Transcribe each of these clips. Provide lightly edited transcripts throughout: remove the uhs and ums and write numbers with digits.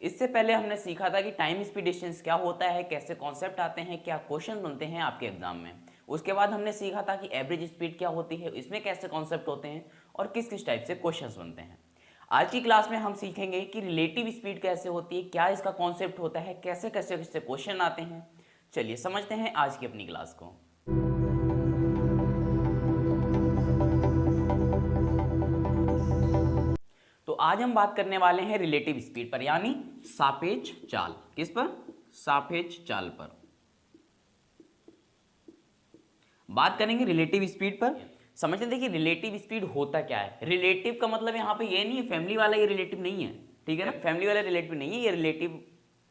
इससे पहले हमने सीखा था कि टाइम स्पीड डिस्टेंस क्या होता है, कैसे कॉन्सेप्ट आते हैं, क्या क्वेश्चन बनते हैं आपके एग्जाम में। उसके बाद हमने सीखा था कि एवरेज स्पीड क्या होती है, इसमें कैसे कॉन्सेप्ट होते हैं और किस किस टाइप से क्वेश्चंस बनते हैं। आज की क्लास में हम सीखेंगे कि रिलेटिव स्पीड कैसे होती है, क्या इसका कॉन्सेप्ट होता है, कैसे कैसे कैसे क्वेश्चन आते हैं। चलिए समझते हैं आज की अपनी क्लास को। तो आज हम बात करने वाले हैं रिलेटिव स्पीड पर, यानी सापेक्ष चाल। किस पर? सापेक्ष चाल पर बात करेंगे, रिलेटिव स्पीड पर। समझते देखिए रिलेटिव स्पीड होता क्या है। रिलेटिव का मतलब यहाँ पे ये नहीं है फैमिली वाला, ये रिलेटिव नहीं है, ठीक है ना। फैमिली वाला रिलेटिव नहीं है, ये रिलेटिव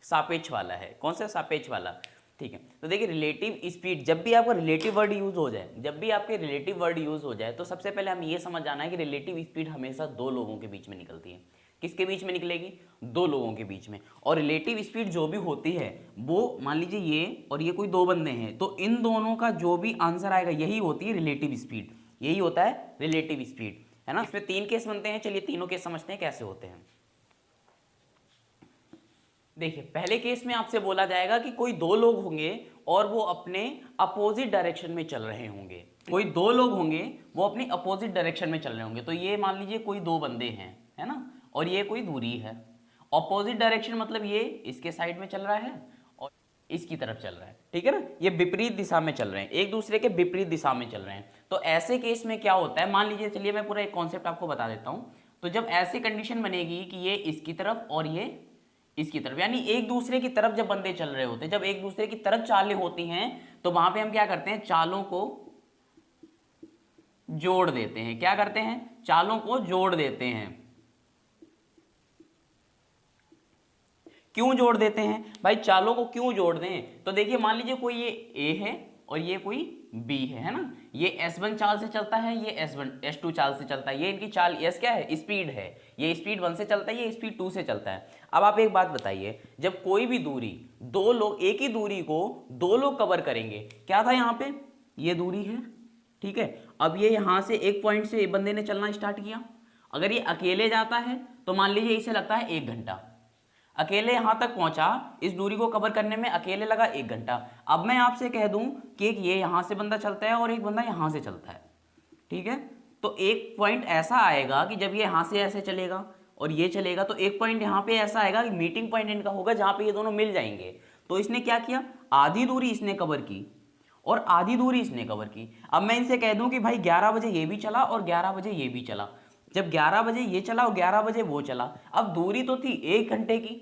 सापेक्ष वाला है। कौन सा? सापेक्ष वाला, ठीक है। तो देखिए रिलेटिव स्पीड, जब भी आपका रिलेटिव वर्ड यूज हो जाए, जब भी आपके रिलेटिव वर्ड यूज हो जाए, तो सबसे पहले हम ये समझ जाना है कि रिलेटिव स्पीड हमेशा दो लोगों के बीच में निकलती है। किसके बीच में निकलेगी? दो लोगों के बीच में। और रिलेटिव स्पीड जो भी होती है वो, मान लीजिए ये और ये कोई दो बंदे हैं, तो इन दोनों का जो भी आंसर आएगा यही होती है रिलेटिव स्पीड, यही होता है रिलेटिव स्पीड, है ना। इसमें तीन केस बनते हैं, चलिए तीनों केस समझते हैं कैसे होते हैं। देखिए पहले केस में आपसे बोला जाएगा कि कोई दो लोग होंगे और वो अपने अपोजिट डायरेक्शन में चल रहे होंगे। कोई दो लोग होंगे, वो अपनी अपोजिट डायरेक्शन में चल रहे होंगे। तो ये मान लीजिए कोई दो बंदे हैं, है ना, और ये कोई दूरी है। अपोजिट डायरेक्शन मतलब ये इसके साइड में चल रहा है और इसकी तरफ चल रहा है, ठीक है ना। ये विपरीत दिशा में चल रहे हैं, एक दूसरे के विपरीत दिशा में चल रहे हैं। तो ऐसे केस में क्या होता है, मान लीजिए, चलिए मैं पूरा एक कॉन्सेप्ट आपको बता देता हूं। तो जब ऐसी कंडीशन बनेगी कि ये इसकी तरफ और ये इसकी तरफ, यानी एक दूसरे की तरफ जब बंदे चल रहे होते हैं, जब एक दूसरे की तरफ चालें होती हैं, तो वहां पे हम क्या करते हैं, चालों को जोड़ देते हैं। क्या करते हैं? चालों को जोड़ देते हैं। क्यों जोड़ देते हैं भाई? चालों को क्यों जोड़ दें? तो देखिए मान लीजिए कोई ये ए है और ये कोई बी है ना। ये S1 चाल से चलता है, ये S2 चाल से चलता है। ये इनकी चाल S क्या है? स्पीड है। ये स्पीड 1 से चलता है, ये स्पीड 2 से चलता है। अब आप एक बात बताइए, जब कोई भी दूरी, दो लोग एक ही दूरी को दो लोग कवर करेंगे, क्या था यहाँ पे? ये दूरी है, ठीक है। अब ये यहां से एक पॉइंट से बंदे ने चलना स्टार्ट किया। अगर ये अकेले जाता है तो मान लीजिए इसे लगता है 1 घंटा। अकेले यहां तक पहुंचा, इस दूरी को कवर करने में अकेले लगा 1 घंटा। अब मैं आपसे कह दूं कि एक ये यहां से बंदा चलता है और एक बंदा यहां से चलता है, ठीक है। तो एक पॉइंट ऐसा आएगा कि जब ये यहां से ऐसे चलेगा और ये चलेगा, तो एक पॉइंट यहां पे ऐसा आएगा कि मीटिंग पॉइंट इनका होगा जहां पे ये दोनों मिल जाएंगे। तो इसने क्या किया, आधी दूरी इसने कवर की और आधी दूरी इसने कवर की। अब मैं इनसे कह दूं कि भाई 11 बजे ये भी चला और 11 बजे ये भी चला। जब 11 बजे ये चला और 11 बजे वो चला, अब दूरी तो थी 1 घंटे की,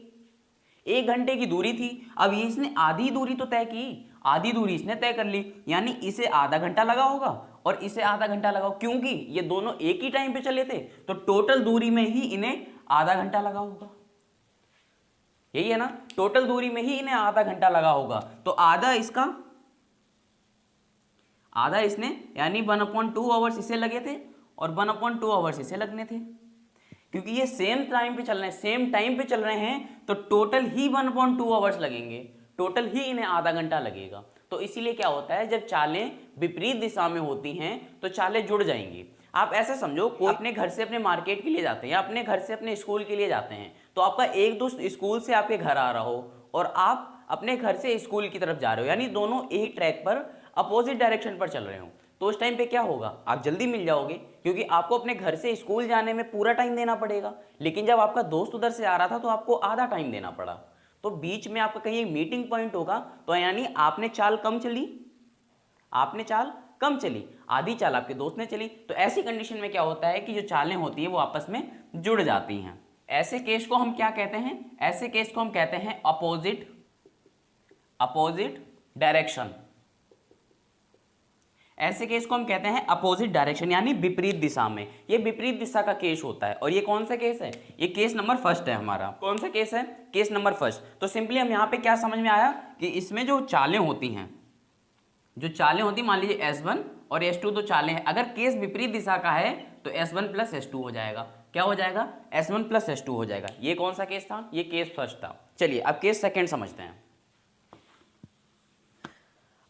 1 घंटे की दूरी थी। अब ये इसने आधी दूरी तो तय की, आधी दूरी इसने तय कर ली, यानी इसे आधा घंटा लगा होगा और इसे आधा घंटा लगा, क्योंकि ये दोनों एक ही टाइम पे चले थे। तो टोटल दूरी में ही इन्हें आधा घंटा लगा होगा, यही है ना। टोटल दूरी में ही इन्हें आधा घंटा लगा होगा। तो आधा इसका, आधा इसने, यानी 1/2 आवर्स इसे लगे थे और 1/2 आवर्स इसे लगने थे। क्योंकि ये सेम टाइम पे चल रहे हैं, सेम टाइम पे चल रहे हैं, तो टोटल ही 1/2 आवर्स लगेंगे, टोटल ही इन्हें आधा घंटा लगेगा। तो इसीलिए क्या होता है, जब चालें विपरीत दिशा में होती हैं तो चालें जुड़ जाएंगी। आप ऐसे समझो, कोई अपने घर से अपने मार्केट के लिए जाते हैं या अपने घर से अपने स्कूल के लिए जाते हैं, तो आपका एक दोस्त स्कूल से आपके घर आ रहा हो और आप अपने घर से स्कूल की तरफ जा रहे हो, यानी दोनों एक ट्रैक पर अपोजिट डायरेक्शन पर चल रहे हो, तो उस टाइम पे क्या होगा, आप जल्दी मिल जाओगे, क्योंकि आपको अपने घर से स्कूल जाने में पूरा टाइम देना पड़ेगा। लेकिन जब आपका दोस्त उधर से आ रहा था तो आपको आधा टाइम देना पड़ा। तो बीच में आपका कहीं मीटिंग पॉइंट होगा, तो यानी आपने चाल कम चली, आपने चाल कम चली, आधी चाल आपके दोस्त ने चली। तो ऐसी कंडीशन में क्या होता है कि जो चालें होती है वो आपस में जुड़ जाती हैं। ऐसे केस को हम क्या कहते हैं? ऐसे केस को हम कहते हैं अपोजिट डायरेक्शन। ऐसे केस को हम कहते हैं अपोजिट डायरेक्शन, यानी विपरीत दिशा में। ये विपरीत दिशा का केस होता है। और ये कौन सा केस है? ये केस नंबर फर्स्ट है हमारा। कौन सा केस है? Case number first. तो सिंपली हम यहाँ पे क्या समझ में आया कि इसमें जो चालें होती हैं, जो चालें होती, मान लीजिए S1 और S2 तो चालें हैं। अगर केस विपरीत दिशा का है तो S1 प्लस S2 हो जाएगा। क्या हो जाएगा? S1 प्लस S2 हो जाएगा। ये कौन सा केस था? ये केस फर्स्ट था। चलिए अब केस सेकेंड समझते हैं।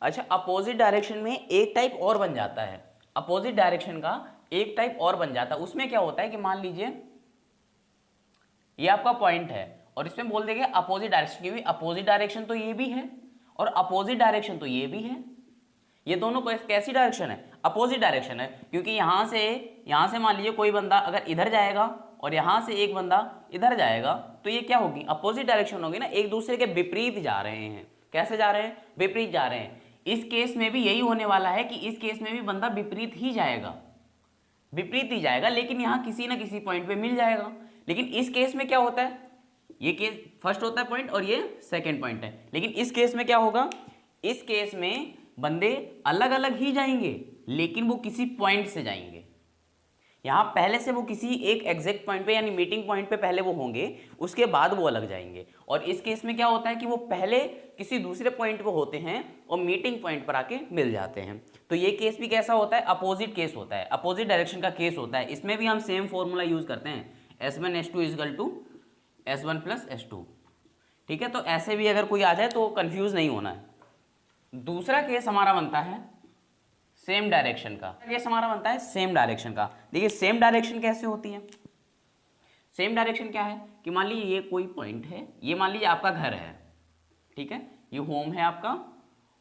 अच्छा, अपोजिट डायरेक्शन में एक टाइप और बन जाता है, अपोजिट डायरेक्शन का एक टाइप और बन जाता है। उसमें क्या होता है कि मान लीजिए ये आपका पॉइंट है और इसमें बोल देंगे अपोजिट डायरेक्शन, क्योंकि अपोजिट डायरेक्शन तो ये भी है और अपोजिट डायरेक्शन तो ये भी है। ये दोनों कैसी डायरेक्शन है? अपोजिट डायरेक्शन है, क्योंकि यहां से मान लीजिए कोई बंदा अगर इधर जाएगा और यहां से एक बंदा इधर जाएगा तो ये क्या होगी? अपोजिट डायरेक्शन होगी ना, एक दूसरे के विपरीत जा रहे हैं। कैसे जा रहे हैं? विपरीत जा रहे हैं। इस केस में भी यही होने वाला है कि इस केस में भी बंदा विपरीत ही जाएगा, विपरीत ही जाएगा, लेकिन यहां किसी ना किसी पॉइंट पे मिल जाएगा। लेकिन इस केस में क्या होता है? ये केस फर्स्ट होता है पॉइंट और ये सेकंड पॉइंट है। लेकिन इस केस में क्या होगा? इस केस में बंदे अलग अलग ही जाएंगे, लेकिन वो किसी पॉइंट से जाएंगे। यहां पहले से वो किसी एक एग्जैक्ट पॉइंट पे यानी मीटिंग पॉइंट पे पहले वो होंगे, उसके बाद वो अलग जाएंगे। और इस केस में क्या होता है कि वो पहले किसी दूसरे पॉइंट पे होते हैं और मीटिंग पॉइंट पर आके मिल जाते हैं। तो ये केस भी कैसा होता है? अपोजिट केस होता है, अपोजिट डायरेक्शन का केस होता है। इसमें भी हम सेम फॉर्मूला यूज करते हैं, S1S2 equal to S1 plus S2। ठीक है, तो ऐसे भी अगर कोई आ जाए तो कंफ्यूज नहीं होना है। दूसरा केस हमारा बनता है सेम डायरेक्शन का। केस हमारा बनता है सेम डायरेक्शन का। देखिए सेम डायरेक्शन कैसे होती है? सेम डायरेक्शन क्या है कि मान लीजिए ये कोई पॉइंट है, ये मान लीजिए आपका घर है, ठीक है, ये होम है आपका,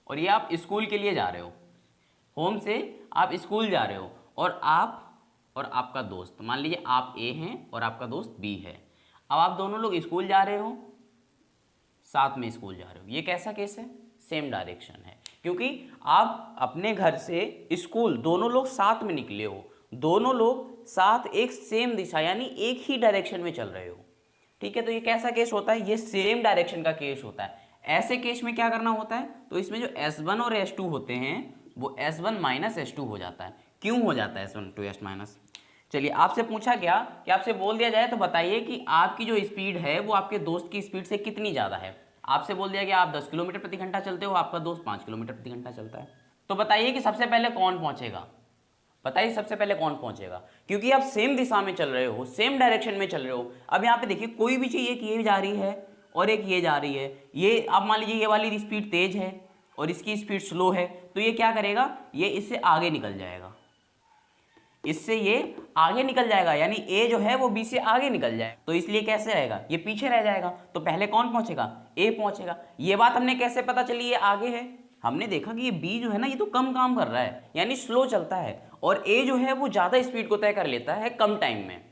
और ये आप स्कूल के लिए जा रहे हो। होम से आप स्कूल जा रहे हो और आप और आपका दोस्त, मान लीजिए आप ए हैं और आपका दोस्त बी है। अब आप दोनों लोग स्कूल जा रहे हो, साथ में स्कूल जा रहे हो। ये कैसा केस है? सेम डायरेक्शन है, क्योंकि आप अपने घर से स्कूल दोनों लोग साथ में निकले हो, दोनों लोग साथ एक सेम दिशा यानी एक ही डायरेक्शन में चल रहे हो। ठीक है, तो ये कैसा केस होता है? ये सेम डायरेक्शन का केस होता है। ऐसे केस में क्या करना होता है? तो इसमें जो S1 और S2 होते हैं वो S1 माइनस S2 हो जाता है। क्यों हो जाता है S1 टू S माइनस? चलिए, आपसे पूछा गया कि आपसे बोल दिया जाए तो बताइए कि आपकी जो स्पीड है वो आपके दोस्त की स्पीड से कितनी ज़्यादा है। आपसे बोल दिया गया आप 10 किलोमीटर प्रति घंटा चलते हो, आपका दोस्त 5 किलोमीटर प्रति घंटा चलता है। तो बताइए कि सबसे पहले कौन पहुंचेगा? बताइए सबसे पहले कौन पहुंचेगा? क्योंकि आप सेम दिशा में चल रहे हो, सेम डायरेक्शन में चल रहे हो। अब यहाँ पे देखिए कोई भी चीज़, एक ये जा रही है और एक ये जा रही है। ये आप मान लीजिए ये वाली स्पीड तेज है और इसकी स्पीड स्लो है, तो ये क्या करेगा? ये इससे आगे निकल जाएगा, इससे ये आगे निकल जाएगा, यानी ए जो है वो बी से आगे निकल जाए। तो इसलिए कैसे रहेगा? ये पीछे रह जाएगा। तो पहले कौन पहुंचेगा? ए पहुंचेगा। ये बात हमने कैसे पता चली ये आगे है? हमने देखा कि ये बी जो है ना, ये तो कम काम कर रहा है, यानी स्लो चलता है, और ए जो है वो ज़्यादा स्पीड को तय कर लेता है कम टाइम में,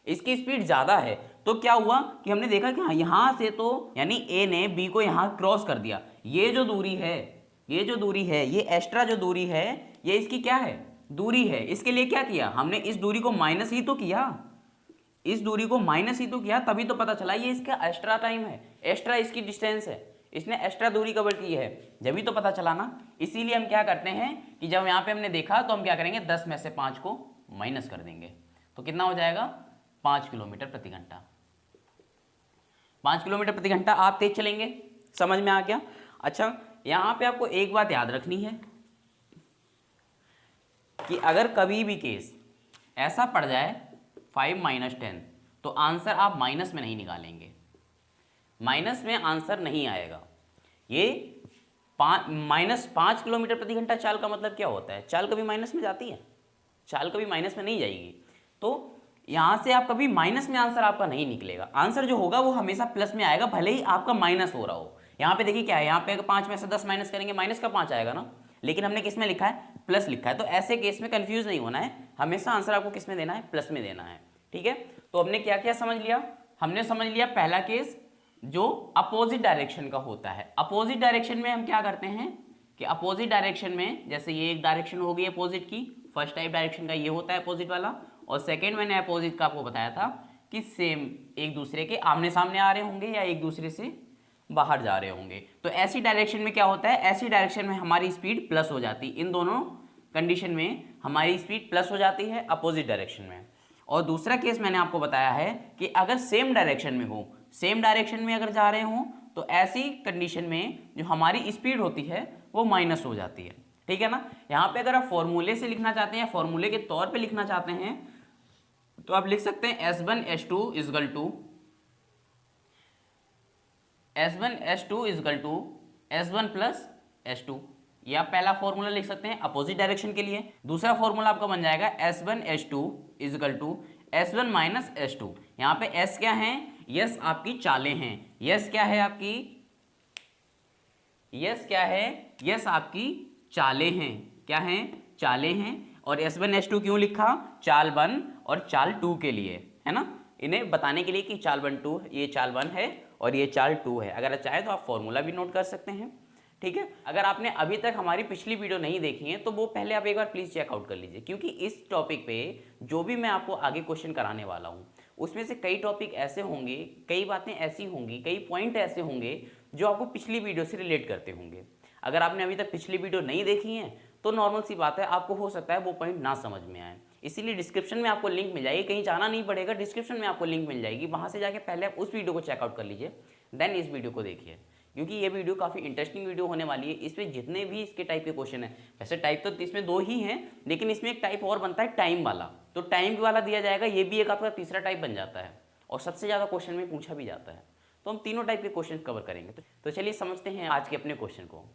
इसकी स्पीड ज़्यादा है। तो क्या हुआ कि हमने देखा कि हाँ, यहाँ से तो यानी ए ने बी को यहाँ क्रॉस कर दिया। ये जो दूरी है, ये जो दूरी है, ये एक्स्ट्रा जो दूरी है, ये इसकी क्या है? दूरी है। इसके लिए क्या किया हमने? इस दूरी को माइनस ही तो किया, इस दूरी को माइनस ही तो किया, तभी तो पता चला ये इसका एक्स्ट्रा टाइम है, एक्स्ट्रा इसकी डिस्टेंस है, इसने एक्स्ट्रा दूरी कवर की है, जब भी तो पता चला ना। इसीलिए हम क्या करते हैं कि जब यहाँ पे हमने देखा तो हम क्या करेंगे? 10 में से 5 को माइनस कर देंगे, तो कितना हो जाएगा? 5 किलोमीटर प्रति घंटा। 5 किलोमीटर प्रति घंटा आप तेज चलेंगे। समझ में आ गया? अच्छा, यहाँ पे आपको एक बात याद रखनी है कि अगर कभी भी केस ऐसा पड़ जाए 5 माइनस 10, तो आंसर आप माइनस में नहीं निकालेंगे, माइनस में आंसर नहीं आएगा। ये -5 किलोमीटर प्रति घंटा चाल का मतलब क्या होता है? चाल कभी माइनस में जाती है? चाल कभी माइनस में नहीं जाएगी। तो यहाँ से आप कभी माइनस में आंसर आपका नहीं निकलेगा, आंसर जो होगा वो हमेशा प्लस में आएगा, भले ही आपका माइनस हो रहा हो। यहाँ पे देखिए क्या है, यहाँ पे अगर 5 में से 10 माइनस करेंगे माइनस का 5 आएगा ना, लेकिन हमने किस में लिखा है? प्लस लिखा है। तो ऐसे केस में कंफ्यूज नहीं होना है, हमेशा आंसर आपको किस में देना है? प्लस में देना है। ठीक है, तो हमने क्या क्या समझ लिया? हमने समझ लिया पहला केस जो अपोजिट डायरेक्शन का होता है। अपोजिट डायरेक्शन में हम क्या करते हैं कि अपोजिट डायरेक्शन में, जैसे ये एक डायरेक्शन होगी अपोजिट की, फर्स्ट टाइप डायरेक्शन का ये होता है अपोजिट वाला, और सेकेंड मैंने अपोजिट का आपको बताया था कि सेम एक दूसरे के आमने सामने आ रहे होंगे या एक दूसरे से बाहर जा रहे होंगे। तो ऐसी डायरेक्शन में क्या होता है? ऐसी डायरेक्शन में हमारी स्पीड प्लस हो जाती है। इन दोनों कंडीशन में हमारी स्पीड प्लस हो जाती है अपोजिट डायरेक्शन में। और दूसरा केस मैंने आपको बताया है कि अगर सेम डायरेक्शन में हो, सेम डायरेक्शन में अगर जा रहे हो, तो ऐसी कंडीशन में जो हमारी स्पीड होती है वो माइनस हो जाती है। ठीक है ना? यहाँ पे अगर आप फॉर्मूले से लिखना चाहते हैं, फॉर्मूले के तौर पे लिखना चाहते हैं, तो आप लिख सकते हैं S1 S2 equal to S1 plus S2। ये आप पहला फॉर्मूला लिख सकते हैं अपोजिट डायरेक्शन के लिए। दूसरा फॉर्मूला आपका बन जाएगा S1 S2 equal to S1 minus S2। यहाँ पे S क्या है? यस आपकी चालें हैं। यस क्या है आपकी, यस क्या है, यस आपकी चालें हैं। क्या हैं, चालें हैं। और S1 S2 क्यों लिखा, चाल 1 और चाल 2 के लिए, है ना, इन्हें बताने के लिए कि चाल 1 2, ये चाल 1 है और ये चाल 2 है। अगर चाहे तो आप फॉर्मूला भी नोट कर सकते हैं। ठीक है, अगर आपने अभी तक हमारी पिछली वीडियो नहीं देखी है तो वो पहले आप एक बार प्लीज़ चेकआउट कर लीजिए, क्योंकि इस टॉपिक पे जो भी मैं आपको आगे क्वेश्चन कराने वाला हूँ उसमें से कई टॉपिक ऐसे होंगे, कई बातें ऐसी होंगी, कई पॉइंट ऐसे होंगे जो आपको पिछली वीडियो से रिलेट करते होंगे। अगर आपने अभी तक पिछली वीडियो नहीं देखी है तो नॉर्मल सी बात है, आपको हो सकता है वो पॉइंट ना समझ में आए। इसीलिए डिस्क्रिप्शन में आपको लिंक मिल जाएगी, कहीं जाना नहीं पड़ेगा, डिस्क्रिप्शन में आपको लिंक मिल जाएगी, वहाँ से जाके पहले आप उस वीडियो को चेकआउट कर लीजिए, देन इस वीडियो को देखिए, क्योंकि ये वीडियो काफ़ी इंटरेस्टिंग वीडियो होने वाली है। इसमें जितने भी इसके टाइप के क्वेश्चन हैं, वैसे टाइप तो इसमें 2 ही हैं, लेकिन इसमें एक टाइप और बनता है टाइम वाला, तो टाइम वाला दिया जाएगा, ये भी एक आपका तीसरा टाइप बन जाता है और सबसे ज़्यादा क्वेश्चन में पूछा भी जाता है। तो हम तीनों टाइप के क्वेश्चन कवर करेंगे। तो चलिए समझते हैं आज के अपने क्वेश्चन को।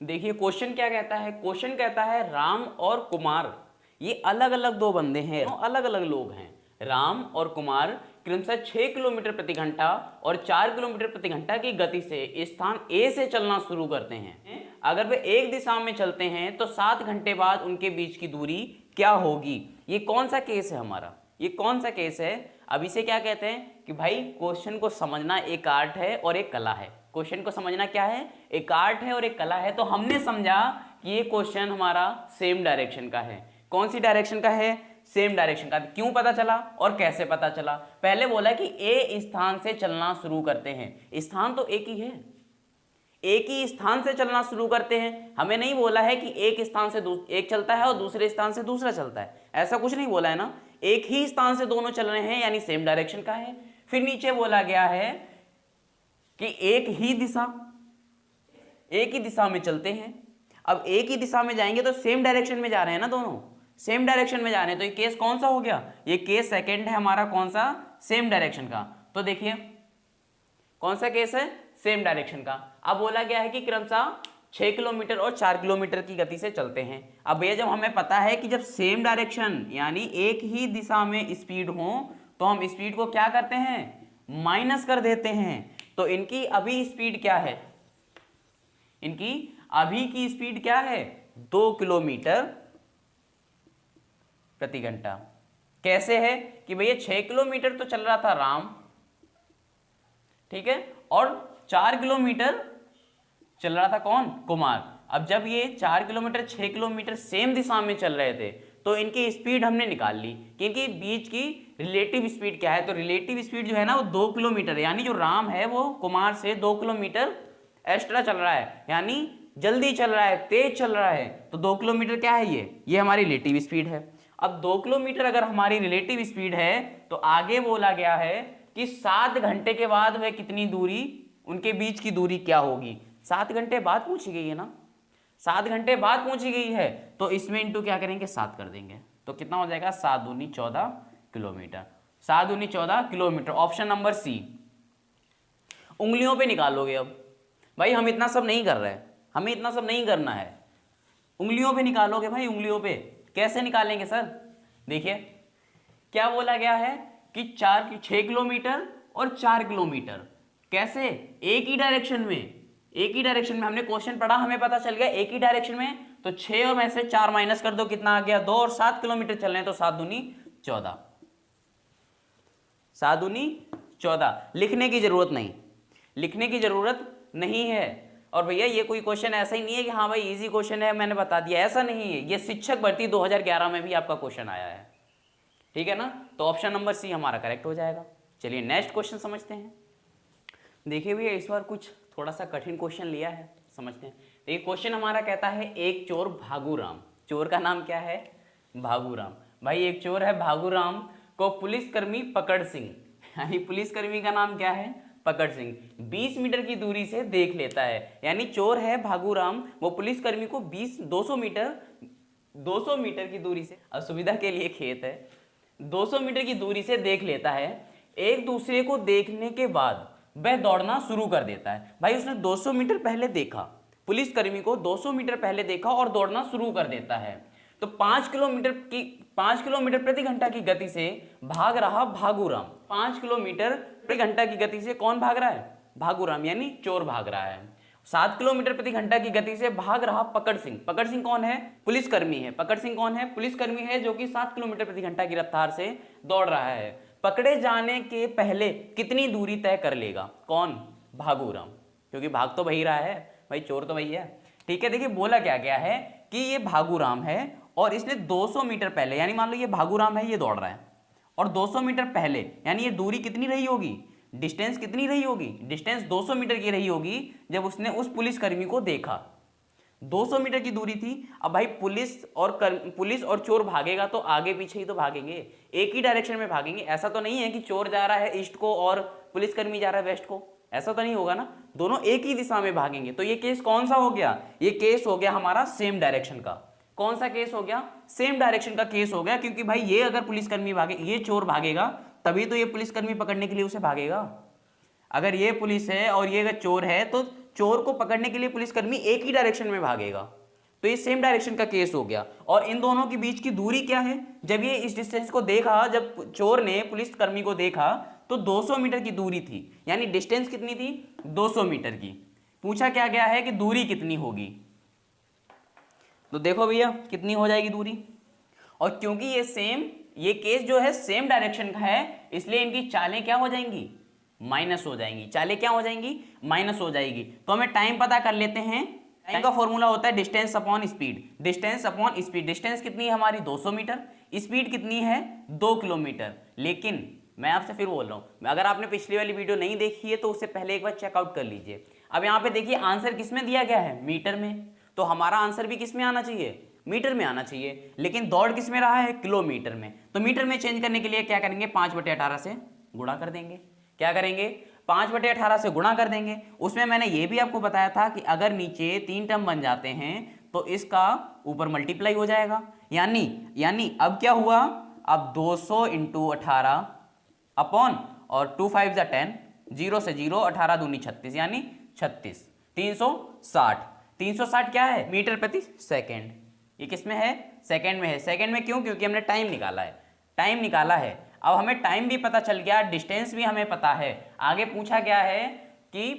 देखिए क्वेश्चन क्या कहता है, क्वेश्चन कहता है राम और कुमार ये अलग अलग 2 बंदे हैं, अलग अलग लोग हैं। राम और कुमार क्रमशः 6 किलोमीटर प्रति घंटा और 4 किलोमीटर प्रति घंटा की गति से स्थान ए से चलना शुरू करते हैं। अगर वे एक दिशा में चलते हैं तो 7 घंटे बाद उनके बीच की दूरी क्या होगी। ये कौन सा केस है हमारा, ये कौन सा केस है। अब इसे क्या कहते हैं कि भाई क्वेश्चन को समझना एक आर्ट है और एक कला है। क्वेश्चन को समझना क्या है, एक आर्ट है और एक कला है। तो हमने समझा कि ये क्वेश्चन हमारा सेम डायरेक्शन का है। कौन सी डायरेक्शन का है, सेम डायरेक्शन का। क्यों पता चला और कैसे पता चला, पहले बोला कि ए स्थान से चलना शुरू करते हैं, स्थान तो एक ही है, एक ही स्थान से चलना शुरू करते हैं। हमें नहीं बोला है कि एक स्थान से एक चलता है और दूसरे स्थान से दूसरा चलता है, ऐसा कुछ नहीं बोला है ना, एक ही स्थान से दोनों चल रहे हैं यानी सेम डायरेक्शन का है। फिर नीचे बोला गया है कि एक ही दिशा में चलते हैं। अब एक ही दिशा में जाएंगे तो सेम डायरेक्शन में जा रहे हैं ना, दोनों सेम डायरेक्शन में जा रहे हैं। तो ये केस कौन सा हो गया, ये केस सेकंड है हमारा, कौन सा, सेम डायरेक्शन का। तो देखिए कौन सा केस है, सेम डायरेक्शन का। अब बोला गया है कि क्रमशः 6 किलोमीटर और 4 किलोमीटर की गति से चलते हैं। अब भैया जब हमें पता है कि जब सेम डायरेक्शन यानी एक ही दिशा में स्पीड हो तो हम स्पीड को क्या करते हैं, माइनस कर देते हैं। तो इनकी अभी स्पीड क्या है, इनकी अभी की स्पीड क्या है, 2 किलोमीटर प्रति घंटा। कैसे है कि भैया 6 किलोमीटर तो चल रहा था राम, ठीक है, और 4 किलोमीटर चल रहा था कौन, कुमार। अब जब ये 4 किलोमीटर 6 किलोमीटर सेम दिशा में चल रहे थे तो इनकी स्पीड हमने निकाल ली कि इनके बीच की रिलेटिव स्पीड क्या है। तो रिलेटिव स्पीड जो है ना वो 2 किलोमीटर, यानी जो राम है वो कुमार से 2 किलोमीटर एक्स्ट्रा चल रहा है, यानी जल्दी चल रहा है, तेज चल रहा है। तो 2 किलोमीटर क्या है, ये हमारी रिलेटिव स्पीड है। अब 2 किलोमीटर अगर हमारी रिलेटिव स्पीड है तो आगे बोला गया है कि 7 घंटे के बाद वह कितनी दूरी, उनके बीच की दूरी क्या होगी। 7 घंटे बाद पूछी गई है ना, 7 घंटे बाद पूछी गई है, तो इसमें इंटू क्या करेंगे, 7 कर देंगे। तो कितना हो जाएगा, 7 दूनी 14 किलोमीटर, 7 दूनी 14 किलोमीटर। Option number C. उंगलियों पे निकालोगे। अब भाई हम इतना सब नहीं कर रहे हैं, हमें इतना सब नहीं करना है, उंगलियों पे निकालोगे भाई, उंगलियों पे। कैसे निकालेंगे सर, देखिए क्या बोला गया है कि 6 किलोमीटर और 4 किलोमीटर, कैसे, एक ही डायरेक्शन में, एक ही डायरेक्शन में। हमने क्वेश्चन पढ़ा, हमें पता चल गया एक ही डायरेक्शन में। तो 6 में से 4 माइनस कर दो, कितना आ गया, 2, और 7 किलोमीटर चल रहे हैं तो 7 दूनी 14, 7 दूनी 14। लिखने की जरूरत नहीं, लिखने की जरूरत नहीं है। और भैया ये कोई क्वेश्चन ऐसा ही नहीं है कि हाँ भाई इजी क्वेश्चन है मैंने बता दिया, ऐसा नहीं है। ये शिक्षक भर्ती 2011 में भी आपका क्वेश्चन आया है, ठीक है ना। तो ऑप्शन नंबर सी हमारा करेक्ट हो जाएगा। चलिए नेक्स्ट क्वेश्चन समझते हैं। देखिए भैया इस बार कुछ थोड़ा सा कठिन क्वेश्चन लिया है, समझते हैं। देखिए क्वेश्चन हमारा कहता है एक चोर भागूराम, चोर का नाम क्या है, भागूराम। भाई एक चोर है भागूराम को पुलिसकर्मी पकड़ सिंह, यानी पुलिसकर्मी का नाम क्या है, पकड़ सिंह, 20 मीटर की दूरी से देख लेता है। यानी चोर है भागूराम, वो पुलिसकर्मी को 200 मीटर की दूरी से, असुविधा के लिए खेत है, 200 मीटर की दूरी से देख लेता है। एक दूसरे को देखने के बाद वह दौड़ना शुरू कर देता है। भाई उसने 200 मीटर पहले देखा, पुलिसकर्मी को 200 मीटर पहले देखा और दौड़ना शुरू कर देता है। तो 5 किलोमीटर प्रति घंटा की गति से भाग रहा भागूराम 5 किलोमीटर प्रति घंटा की गति से कौन भाग रहा है? भागुराम यानी चोर भाग रहा है। 7 किलोमीटर प्रति घंटा की गति से भाग रहा पकड़ सिंह। पकड़ सिंह कौन है? पुलिसकर्मी है। पकड़ सिंह कौन है? पुलिसकर्मी है जो कि 7 किलोमीटर प्रति घंटा की रफ्तार से दौड़ रहा है। पकड़े जाने के पहले कितनी दूरी तय कर लेगा? कौन? भागुराम, क्योंकि भाग तो वही रहा है भाई, चोर तो वही है। ठीक है, देखिए बोला क्या गया है कि ये भागुराम है और इसने 200 मीटर पहले, यानी मान लो ये भागुराम है, ये दौड़ रहा है और 200 मीटर पहले, यानी ये दूरी कितनी रही होगी? डिस्टेंस कितनी रही होगी? डिस्टेंस 200 मीटर की रही होगी जब उसने उस पुलिसकर्मी को देखा। 200 मीटर की दूरी थी। अब भाई पुलिस और चोर भागेगा तो आगे पीछे ही तो भागेंगे, एक ही डायरेक्शन में भागेंगे। ऐसा तो नहीं है कि चोर जा रहा है ईस्ट को और पुलिसकर्मी जा रहा है वेस्ट को, ऐसा तो नहीं होगा ना, दोनों एक ही दिशा में भागेंगे। तो ये केस कौन सा हो गया? ये केस हो गया हमारा सेम डायरेक्शन का। कौन सा केस हो गया? सेम डायरेक्शन का केस हो गया, क्योंकि भाई ये अगर पुलिसकर्मी भागे, ये चोर भागेगा तभी तो ये पुलिसकर्मी पकड़ने के लिए उसे भागेगा। अगर ये पुलिस है और ये अगर चोर है तो चोर को पकड़ने के लिए पुलिसकर्मी एक ही डायरेक्शन में भागेगा। तो ये सेम डायरेक्शन का केस हो गया। और इन दोनों के बीच की दूरी क्या है? जब ये इस डिस्टेंस को देखा, जब चोर ने पुलिसकर्मी को देखा तो 200 मीटर की दूरी थी, यानी डिस्टेंस कितनी थी? 200 मीटर की। पूछा क्या गया है कि दूरी कितनी होगी, तो देखो भैया कितनी हो जाएगी दूरी। और क्योंकि ये केस जो है सेम डायरेक्शन का है, इसलिए इनकी चालें क्या हो जाएंगी? माइनस हो जाएंगी। चालें क्या हो जाएंगी? माइनस हो जाएगी। तो हमें टाइम पता कर लेते हैं। टाइम का फॉर्मूला होता है distance upon speed. Distance upon speed. Distance कितनी है हमारी? 200 मीटर। स्पीड कितनी है? 2 किलोमीटर। लेकिन मैं आपसे फिर बोल रहा हूं, अगर आपने पिछली वाली वीडियो नहीं देखी है तो उससे पहले एक बार चेकआउट कर लीजिए। अब यहाँ पे देखिए आंसर किस में दिया गया है? मीटर में। तो हमारा आंसर भी किस में आना चाहिए? मीटर में आना चाहिए। लेकिन दौड़ किस में रहा है? किलोमीटर में। तो मीटर में चेंज करने के लिए क्या करेंगे? 5/18 से गुणा कर देंगे। क्या करेंगे? 5/18 से गुणा कर देंगे। उसमें मैंने ये भी आपको बताया था कि अगर नीचे 3 टर्म बन जाते हैं तो इसका ऊपर मल्टीप्लाई हो जाएगा। यानी अब क्या हुआ? अब 200 × 18 अपॉन और 2 5 = 10, 0 से 0, 18 दूनी 36, यानी 36। 360। 360 क्या है? मीटर प्रति सेकेंड। ये किस में है? सेकेंड में है। सेकेंड में क्यों? क्योंकि हमने टाइम निकाला है। टाइम निकाला है। अब हमें टाइम भी पता चल गया, डिस्टेंस भी हमें पता है। आगे पूछा गया है कि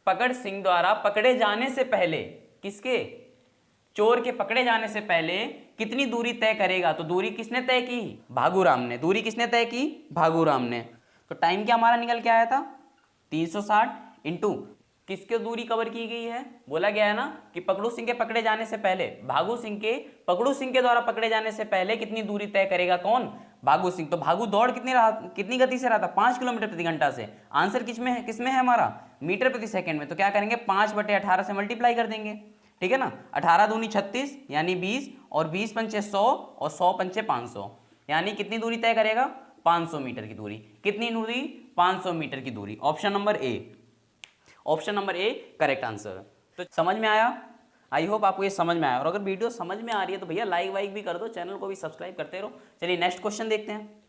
पकड़ सिंह द्वारा पकड़े जाने से पहले, किसके? चोर के पकड़े जाने से पहले कितनी दूरी तय करेगा? तो दूरी किसने तय की? भागुराम ने। दूरी किसने तय की? भागुराम ने। तो टाइम क्या हमारा निकल के आया था? 360 इंटू किसकी दूरी कवर की गई है? बोला गया है ना कि पकड़ू सिंह के पकड़े जाने से पहले, पकड़ू सिंह के द्वारा पकड़े जाने से पहले कितनी दूरी तय करेगा? कौन? भागु सिंह। तो भागु दौड़ कितनी गति से रहा था? 5 किलोमीटर प्रति घंटा से। आंसर किसमें है हमारा? मीटर प्रति सेकंड में। तो क्या करेंगे? 5/18 से मल्टीप्लाई कर देंगे। ठीक है ना। 18 दूनी 36 यानी 20, और 20 पंचे 100 और 100 पंचे 500, यानी कितनी दूरी तय करेगा? 500 मीटर की दूरी। कितनी दूरी? 500 मीटर की दूरी। Option number A correct answer. तो समझ में आया? आई होप आपको ये समझ में आया। और अगर वीडियो समझ में आ रही है तो भैया लाइक वाइक भी कर दो, चैनल को भी सब्सक्राइब करते रहो। चलिए नेक्स्ट क्वेश्चन देखते हैं।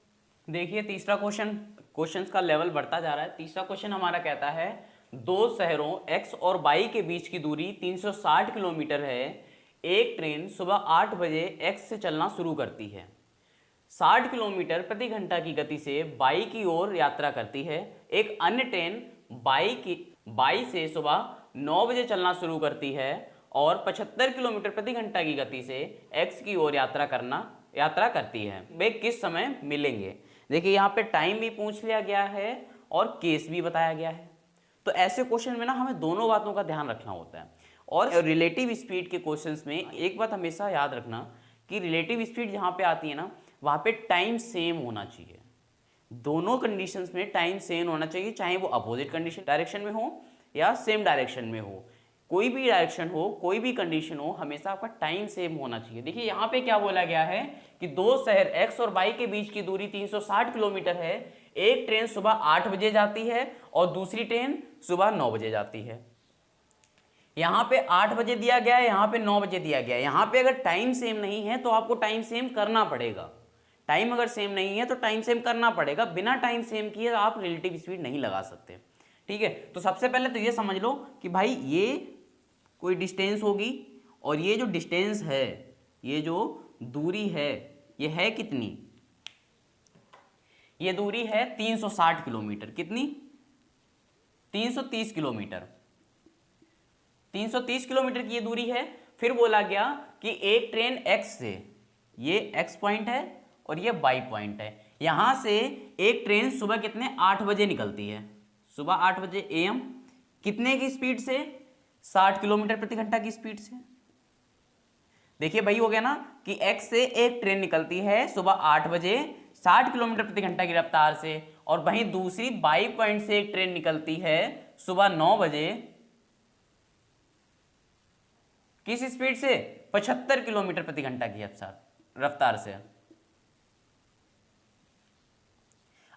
देखिए तीसरा क्वेश्चन का लेवल बढ़ता जा रहा है। तीसरा क्वेश्चन हमारा कहता है दो शहरों x और y के बीच की दूरी 360 किलोमीटर है। एक ट्रेन सुबह 8 बजे x से चलना शुरू करती है, 60 किलोमीटर प्रति घंटा की गति से y की ओर यात्रा करती है। एक अन्य ट्रेन y से सुबह 9 बजे चलना शुरू करती है और 75 किलोमीटर प्रति घंटा की गति से x की ओर यात्रा करती है। वे किस समय मिलेंगे? देखिए यहाँ पे टाइम भी पूछ लिया गया है और केस भी बताया गया है। तो ऐसे क्वेश्चन में ना हमें दोनों बातों का ध्यान रखना होता है। और रिलेटिव स्पीड के क्वेश्चंस में एक बात हमेशा याद रखना कि रिलेटिव स्पीड जहाँ पे आती है ना, वहाँ पे टाइम सेम होना चाहिए। दोनों कंडीशंस में टाइम सेम होना चाहिए, चाहे वो अपोजिट कंडीशन डायरेक्शन में हो या सेम डायरेक्शन में हो। कोई भी डायरेक्शन हो, कोई भी कंडीशन हो, हमेशा आपका टाइम सेम होना चाहिए। देखिए यहाँ पे क्या बोला गया है कि दो शहर x और y के बीच की दूरी 360 किलोमीटर है। एक ट्रेन सुबह 8 बजे जाती है और दूसरी ट्रेन सुबह 9 बजे जाती है। यहाँ पे 8 बजे दिया गया है, यहाँ पे 9 बजे दिया गया है। यहाँ पे अगर टाइम सेम नहीं है तो आपको टाइम सेम करना पड़ेगा। टाइम अगर सेम नहीं है तो टाइम सेम करना पड़ेगा। बिना टाइम सेम किए आप रिलेटिव स्पीड नहीं लगा सकते। ठीक है, तो सबसे पहले तो ये समझ लो कि भाई ये कोई डिस्टेंस होगी और ये जो डिस्टेंस है, ये जो दूरी है, ये है कितनी? ये दूरी है 360 किलोमीटर। कितनी? 330 किलोमीटर। 330 किलोमीटर की ये दूरी है। फिर बोला गया कि एक ट्रेन X से, ये X पॉइंट है और ये Y पॉइंट है, यहां से एक ट्रेन सुबह कितने 8 बजे निकलती है, सुबह 8 बजे AM, कितने की स्पीड से? 60 किलोमीटर प्रति घंटा की स्पीड से। देखिए भाई हो गया ना कि X से एक ट्रेन निकलती है सुबह 8 बजे 60 किलोमीटर प्रति घंटा की रफ्तार से, और वहीं दूसरी Y पॉइंट से एक ट्रेन निकलती है सुबह 9 बजे किस स्पीड से? 75 किलोमीटर प्रति घंटा की रफ्तार से।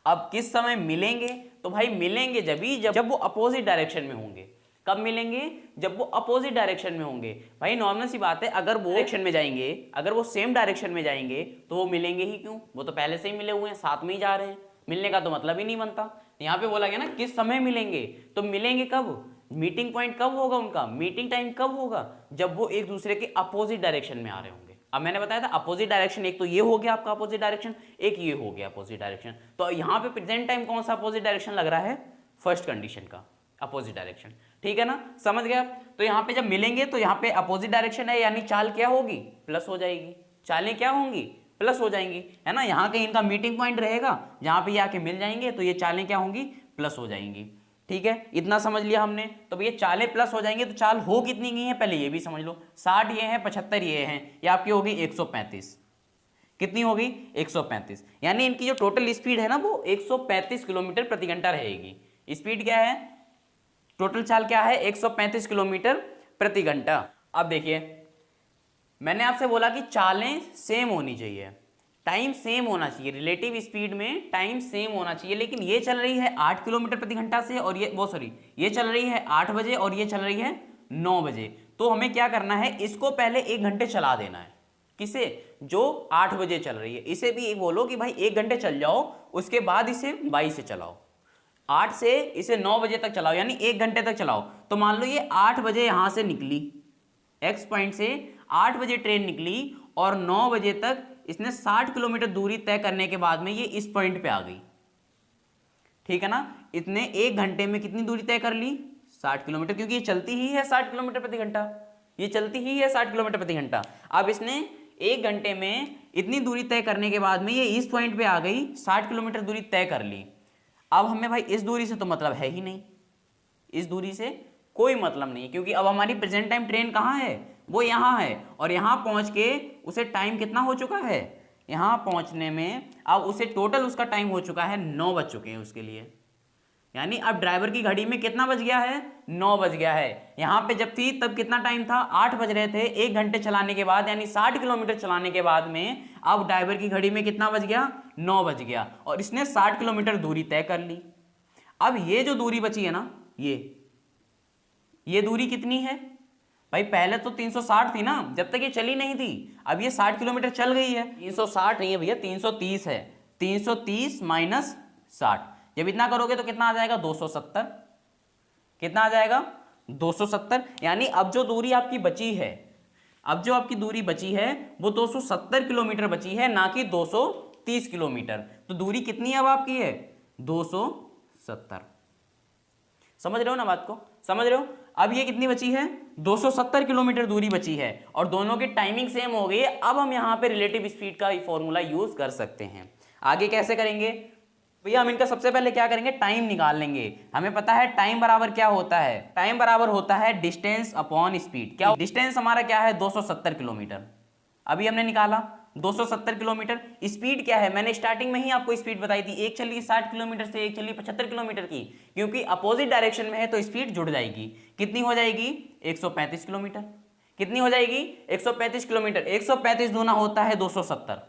अब किस समय मिलेंगे? तो भाई मिलेंगे जब वो अपोजिट डायरेक्शन में होंगे। कब मिलेंगे? जब वो अपोजिट डायरेक्शन में होंगे। भाई नॉर्मल सी बात है, अगर वो डायरेक्शन में जाएंगे, अगर वो सेम डायरेक्शन में जाएंगे तो वो मिलेंगे ही क्यों? वो तो पहले से ही मिले हुए हैं, साथ में ही जा रहे हैं, मिलने का तो मतलब ही नहीं बनता। यहाँ पे बोला गया ना किस समय मिलेंगे, तो मिलेंगे कब? मीटिंग पॉइंट कब होगा उनका, मीटिंग टाइम कब होगा? जब वो एक दूसरे के अपोजिट डायरेक्शन में आ रहे होंगे। अब मैंने बताया था अपोजिट डायरेक्शन, एक तो ये हो गया आपका अपोजिट डायरेक्शन, एक ये हो गया अपोजिट डायरेक्शन। तो यहाँ पे प्रेजेंट टाइम कौन सा अपोजिट डायरेक्शन लग रहा है? फर्स्ट कंडीशन का अपोजिट डायरेक्शन। ठीक है ना, समझ गया? तो यहाँ पे जब मिलेंगे तो यहाँ पे अपोजिट डायरेक्शन है, यानी चाल क्या होगी? प्लस हो जाएगी। चालें क्या होंगी? प्लस हो जाएंगी, है ना। यहाँ कहीं इनका मीटिंग पॉइंट रहेगा, जहाँ पे ये आके मिल जाएंगे, तो ये चालें क्या होंगी? प्लस हो जाएंगी। ठीक है, इतना समझ लिया हमने। तो ये चालें प्लस हो जाएंगे, तो चाल हो कितनी गई है पहले ये भी समझ लो। 60 ये है, 75 ये है, ये आपकी होगी 135। कितनी होगी? 135। यानी इनकी जो टोटल स्पीड है ना वो 135 किलोमीटर प्रति घंटा रहेगी। स्पीड क्या है? टोटल चाल क्या है? 135 किलोमीटर प्रति घंटा। अब देखिए मैंने आपसे बोला कि चालें सेम होनी चाहिए, टाइम सेम होना चाहिए, रिलेटिव स्पीड में टाइम सेम होना चाहिए। लेकिन ये चल रही है 8 किलोमीटर प्रति घंटा से, और ये चल रही है 8 बजे और ये चल रही है 9 बजे। तो हमें क्या करना है? इसको पहले 1 घंटे चला देना है। किसे? जो 8 बजे चल रही है, इसे भी बोलो कि भाई 1 घंटे चल जाओ, उसके बाद इसे 22 से चलाओ। 8 से इसे 9 बजे तक चलाओ, यानी 1 घंटे तक चलाओ। तो मान लो ये 8 बजे यहां से निकली, X पॉइंट से 8 बजे ट्रेन निकली, और 9 बजे तक इसने 60 किलोमीटर दूरी तय करने के बाद में ये इस पॉइंट पे आ गई। ठीक है ना, इतने 1 घंटे में कितनी दूरी तय कर ली? 60 किलोमीटर, क्योंकि ये चलती ही है 60 किलोमीटर प्रति घंटा, ये चलती ही है 60 किलोमीटर प्रति घंटा। अब इसने 1 घंटे में इतनी दूरी तय करने के बाद में ये इस पॉइंट पे आ गई, 60 किलोमीटर दूरी तय कर ली। अब हमें भाई इस दूरी से तो मतलब है ही नहीं, इस दूरी से कोई मतलब नहीं है, क्योंकि अब हमारी प्रेजेंट टाइम ट्रेन कहाँ है? वो यहाँ है, और यहाँ पहुँच के उसे टाइम कितना हो चुका है? यहाँ पहुँचने में अब उसे टोटल उसका टाइम हो चुका है 9 बज चुके हैं उसके लिए। यानी अब ड्राइवर की घड़ी में कितना बज गया है? 9 बज गया है। यहाँ पे जब थी तब कितना टाइम था? 8 बज रहे थे। 1 घंटे चलाने के बाद, यानी 60 किलोमीटर चलाने के बाद में अब ड्राइवर की घड़ी में कितना बज गया? 9 बज गया, और इसने 60 किलोमीटर दूरी तय कर ली। अब ये जो दूरी बची है ना, ये दूरी कितनी है भाई? पहले तो 360 थी ना, जब तक ये चली नहीं थी। अब ये 60 किलोमीटर चल गई है। 360 नहीं है भैया, 330 है। 330 माइनस 60, जब इतना करोगे तो कितना आ जाएगा? 270। कितना आ जाएगा? 270। यानी अब जो दूरी आपकी बची है, अब जो आपकी दूरी बची है वो 270 किलोमीटर बची है, ना कि 230 किलोमीटर। तो दूरी कितनी अब आपकी है? 270। समझ रहे हो ना बात को? समझ रहे हो? अब ये कितनी बची है? 270 किलोमीटर दूरी बची है, और दोनों की टाइमिंग सेम हो गई है। अब हम यहाँ पे रिलेटिव स्पीड का फॉर्मूला यूज कर सकते हैं। आगे कैसे करेंगे भैया? हम इनका सबसे पहले क्या करेंगे? टाइम निकाल लेंगे। हमें पता है टाइम बराबर क्या होता है? टाइम बराबर होता है डिस्टेंस अपॉन स्पीड। क्या डिस्टेंस हमारा क्या है? 270 किलोमीटर। अभी हमने निकाला 270 किलोमीटर। स्पीड क्या है? मैंने स्टार्टिंग में ही आपको स्पीड बताई थी, एक चली 60 किलोमीटर से, एक चली 75 किलोमीटर की, क्योंकि अपोजिट डायरेक्शन में है तो स्पीड जुड़ जाएगी। कितनी हो जाएगी? 135 किलोमीटर। कितनी हो जाएगी? 135 किलोमीटर। 135 दूना होता है 270,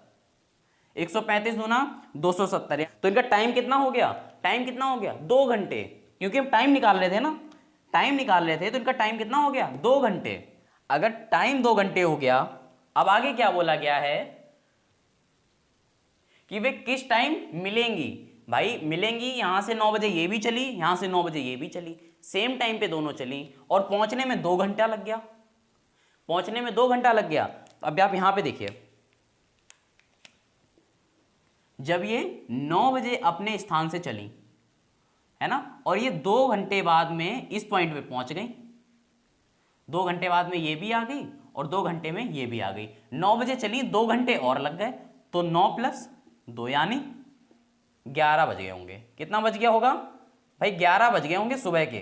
135 दूना 270। तो इनका टाइम कितना हो गया? टाइम कितना हो गया? 2 घंटे, क्योंकि हम टाइम निकाल रहे थे ना, टाइम निकाल रहे थे, तो इनका टाइम कितना हो गया? 2 घंटे। अगर टाइम 2 घंटे हो गया, अब आगे क्या बोला गया है कि वे किस टाइम मिलेंगी? भाई मिलेंगी यहां से 9 बजे ये भी चली, यहां से 9 बजे ये भी चली, सेम टाइम पे दोनों चली, और पहुंचने में 2 घंटा लग गया। पहुंचने में 2 घंटा लग गया। अब आप यहां पे देखिए, जब ये 9 बजे अपने स्थान से चली, है ना, और ये 2 घंटे बाद में इस पॉइंट पे पहुंच गई, 2 घंटे बाद में ये भी आ गई और 2 घंटे में ये भी आ गई। 9 बजे चली, 2 घंटे और लग गए, तो 9 + 2 यानी 11 बज गए होंगे। कितना बज गया होगा भाई? 11 बज गए होंगे सुबह के।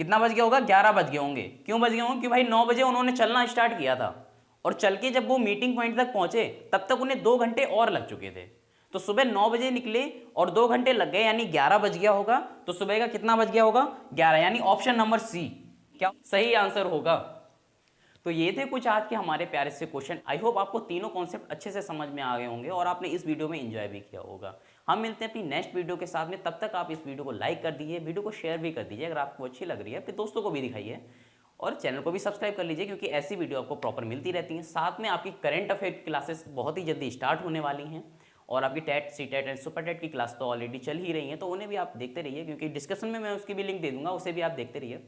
कितना बज गया होगा? 11 बज गए होंगे। क्यों बज गए होंगे? क्योंकि भाई 9 बजे उन्होंने चलना स्टार्ट किया था और चल के जब वो मीटिंग पॉइंट तक पहुंचे तब तक उन्हें 2 घंटे और लग चुके थे। तो सुबह 9 बजे निकले और 2 घंटे लग गए यानी 11 बज गया होगा। तो सुबह का कितना बज गया होगा? 11, यानी ऑप्शन नंबर सी क्या सही आंसर होगा। तो ये थे कुछ आज के हमारे प्यारे से क्वेश्चन। आई होप आपको तीनों कॉन्सेप्ट अच्छे से समझ में आ गए होंगे और आपने इस वीडियो में एंजॉय भी किया होगा। हम मिलते हैं अपनी नेक्स्ट वीडियो के साथ में। तब तक आप इस वीडियो को लाइक कर दीजिए, वीडियो को शेयर भी कर दीजिए अगर आपको अच्छी लग रही है, अपने दोस्तों को भी दिखाइए और चैनल को भी सब्सक्राइब कर लीजिए क्योंकि ऐसी वीडियो आपको प्रॉपर मिलती रहती हैं। साथ में आपकी करंट अफेयर की क्लासेस बहुत ही जल्दी स्टार्ट होने वाली हैं और आपकी TET, CTET and super TET की क्लास तो ऑलरेडी चल ही रही हैं, तो उन्हें भी आप देखते रहिए क्योंकि डिस्क्रिप्शन में मैं उसकी भी लिंक दे दूंगा, उसे भी आप देखते रहिए।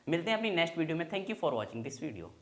मिलते हैं अपनी नेक्स्ट वीडियो में। Thank you for watching this video.